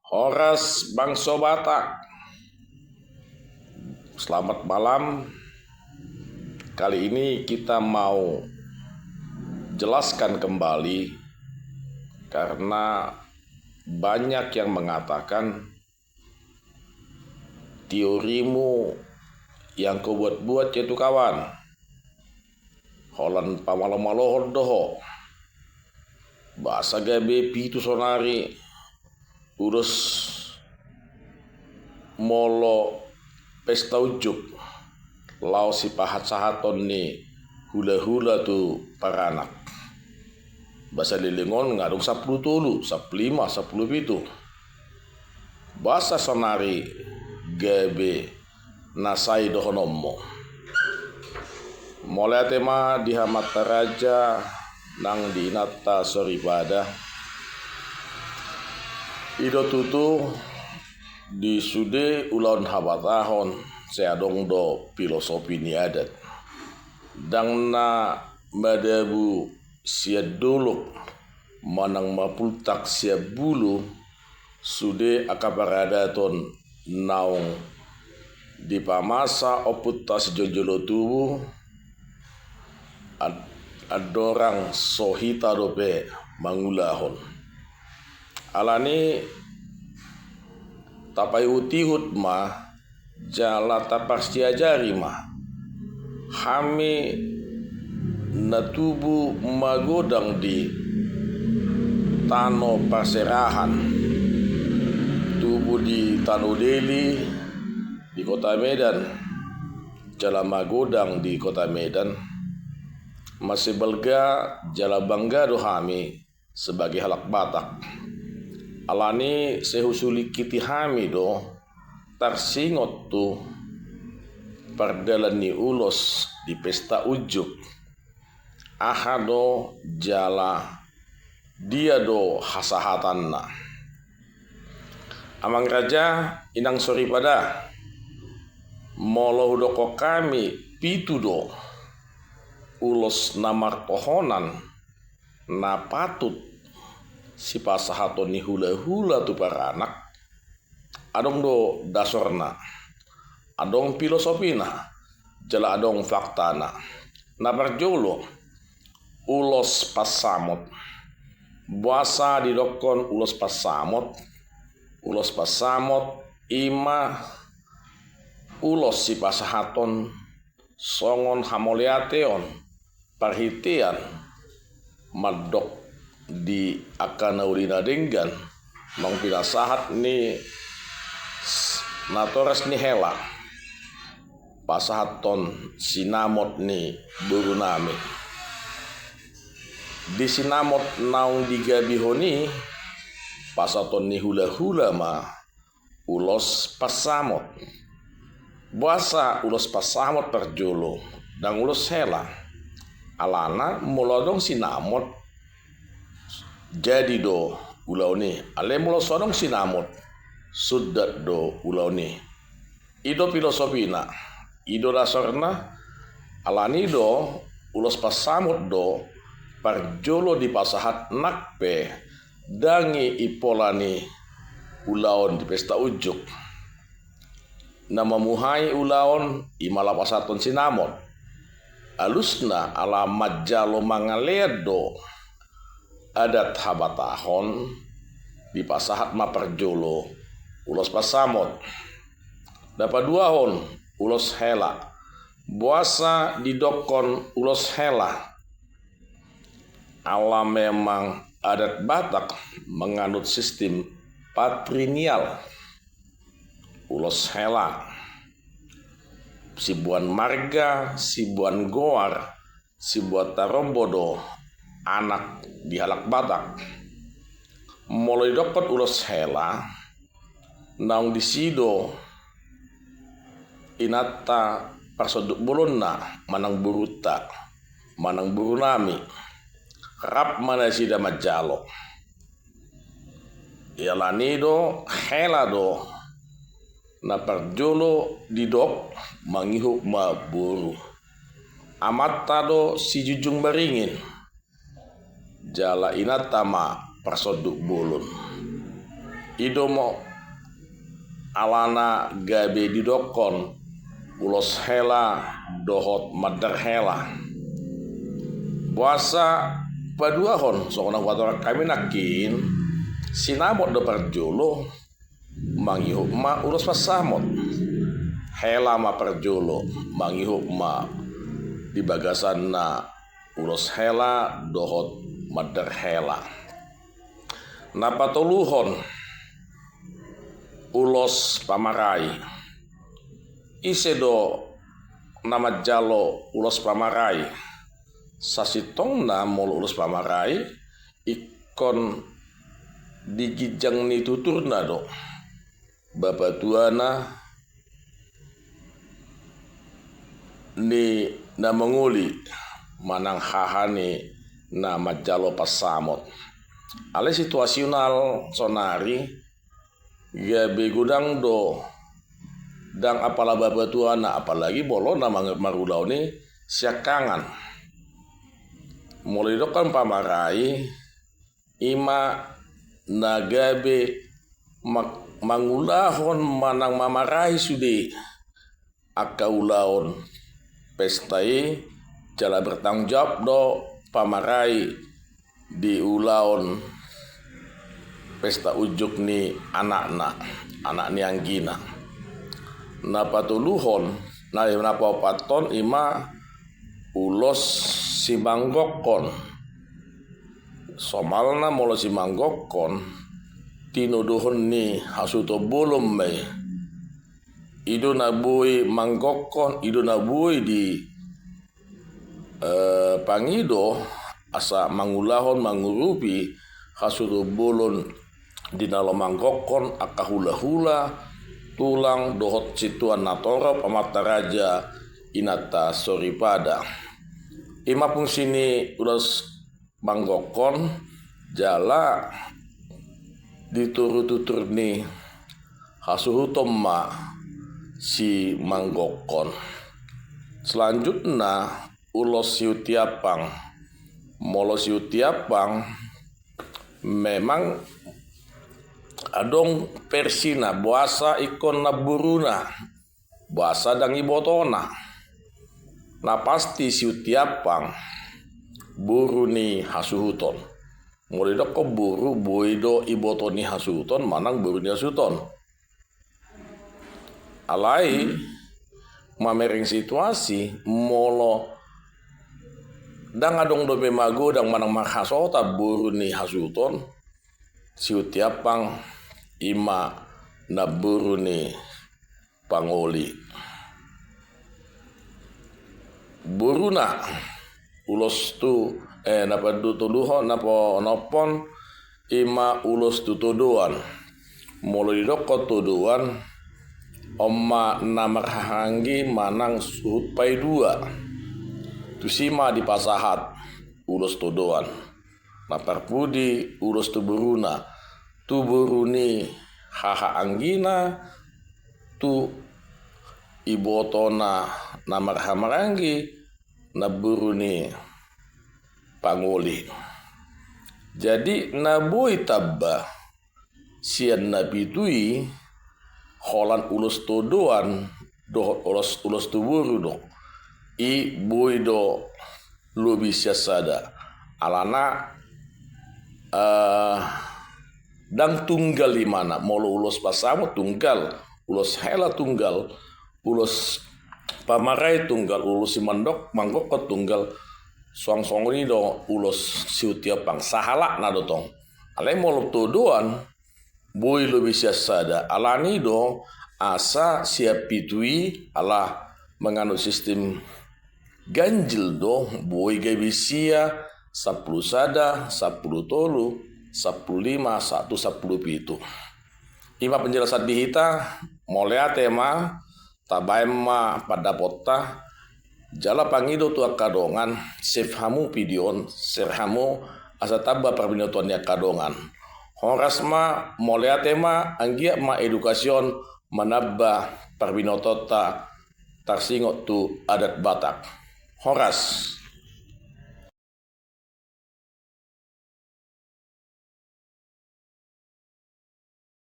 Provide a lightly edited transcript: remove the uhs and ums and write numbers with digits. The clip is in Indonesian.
Horas Bangso Batak. Selamat malam. Kali ini kita mau jelaskan kembali karena banyak yang mengatakan teorimu yang kau buat-buat yaitu kawan. Holan pamalo-malo doho. Bahasa gabe pitu sonari urus molo pesta ujuk lau si pahat sahaton ni hula-hula tu paranak bahasa lilingon ngadung 10 tulu 15 10 pitu bahasa sonari gabe nasai dohonomo mulai tema di hamata raja nang di inata soribada ido tutu di sude ulon habatahon seadong do filosofi ni adat dang na madabu siad dulu manang mapultak siab bulu sude akabaradaton naung di pamasa oputta sejojolo tubuh adorang sohita dope mangulahon alani tapai utihut ma jala tapas diajari ma hami natubu magodang di tano paserahan tubuh di Tano Deli di kota Medan jala magodang di kota Medan masih belga jala bangga dohami sebagai halak Batak alani sehusuli kiti hami do tarsingot tu perdalan ni ulos di pesta ujuk ahado jala dia do hasahatanna amang raja inang sori pada molo doko kami pitu do ulos namar pohonan na patut si pasahaton ni hula-hula tu para anak adong do dasorna adong filosofina jala adong faktana na berjolo ulos pasamot buasa didokon ulos pasamot ima ulos si pasahaton songon hamoleateon parhitian madok di akana urina denggan mang pinasahat ni natores ni hela pasahaton sinamot ni burunami di sinamot naung digabihoni pasaton ni hula-hula ma ulos pasamot buasa ulos pasamot perjolo dan ulos hela alana mulodong sinamot jadi do ulau ni ale mulo sodong sinamot sudat do ulau ni ido filosofina ido dasarna alani do ulos pasamot do parjolo di pasahat nakpe dangi ipolani ulaon di pesta ujuk nama muhai ulaon imala pasaton sinamot alusna alamat jalo mangaledo adat habatahon di pasahat maperjolo ulos pasamot dapat 2 hon ulos hela buasa didokon ulos hela alam memang adat Batak menganut sistem patrinial ulos hela sibuan marga sibuan goar sibuan tarombodo anak di halak Batak mulai dapat ulos hela naung disido inata parsoduk bolonna manang buruta manang burunami rap mana sida majalo yalani do hela do na parjolo didok mangihuk ma buru amata do si jujung baringin jala inatama persoduk bolon idomo alana gabe didokon ulos hela dohot madar hela puasa paduahon sokona watora kami nakin sinamot do parjolo mangihuk ma ulos pasamot hela ma parjolo mangihuk ma di bagasan na ulos hela dohot madar hela napatuluhon ulos pamarai isedo nama jalo ulos pamarai sasitong na mol ulos pamarai ikon digijang ni tuturna do bapa tuana ni na menguli manang hahani na majalo pasamot ale situasional sonari ya begudang do dang apala bapa tuana apalagi bolo na marulau ni siakangan mulai dokan pamarai ima nagabe mangulahon manang mamarai sudi akaulaon pestai jala bertanggung jawab do pamarai di ulaon pesta ujuk ni anak ni anggina napatuluhon napa paton ima ulos si manggokon somalna molo si manggokon tinuduhon ni hasuto bolom me ido nabui manggokon ido nabui di pangido asa mangulahon mangurupi hasuto bolon di dalam manggokon akahula-hula tulang dohot situan natoro pamata raja inata soripada ima pun sini ulas manggokon jala dituru-tutur ni hasuhutom ma si manggokon selanjutnya ulos siutiapang molo siutiapang memang adong persina buasa ikon na buruna buasa dang ibotona na pasti siutiapang buru ni hasuhuton mulai do ko buru boido ibotoni hasuhuton manang buru ni hasuhuton alai mamering situasi molo dang adong do pemago dang manang makasota buru ni hasuhuton siutiapang ima na buru ni pangoli buruna ulos tu napa tuduhon napa nopon ima ulos tutuduan mulai doko tuduan oma namarhanggi manang suhut pai dua tusima di pasahat ulos tuduan naparpudi ulos tu buruna tu buruni haha anggina tu ibotona namarhamaranggi na buruni pangoli jadi nabui tabba sian nabitui holan ulos todoan do ulos tuburu do i bui do lubi siasada alana dang tunggal di mana molo ulos pasamo tunggal ulos hela tunggal ulos pamarai tunggal ulos si manggokot tunggal song ini do ulos siutiapang sahala na dotong alai molo todoan boy lo bisa sada alani do asa siap pitui ala mengandung sistem ganjil do boy gabisia 10 sada 10 tolu 15 1 10 pitu ima penjelasan dihita molea tema tabaima pada pota jala pangido tua kadongan sefhamu pidion serhamu asa taba perbinoton ya kadongan horas ma molea tema anggia ma edukasion manabba perbinotota tarsingot tu adat Batak horas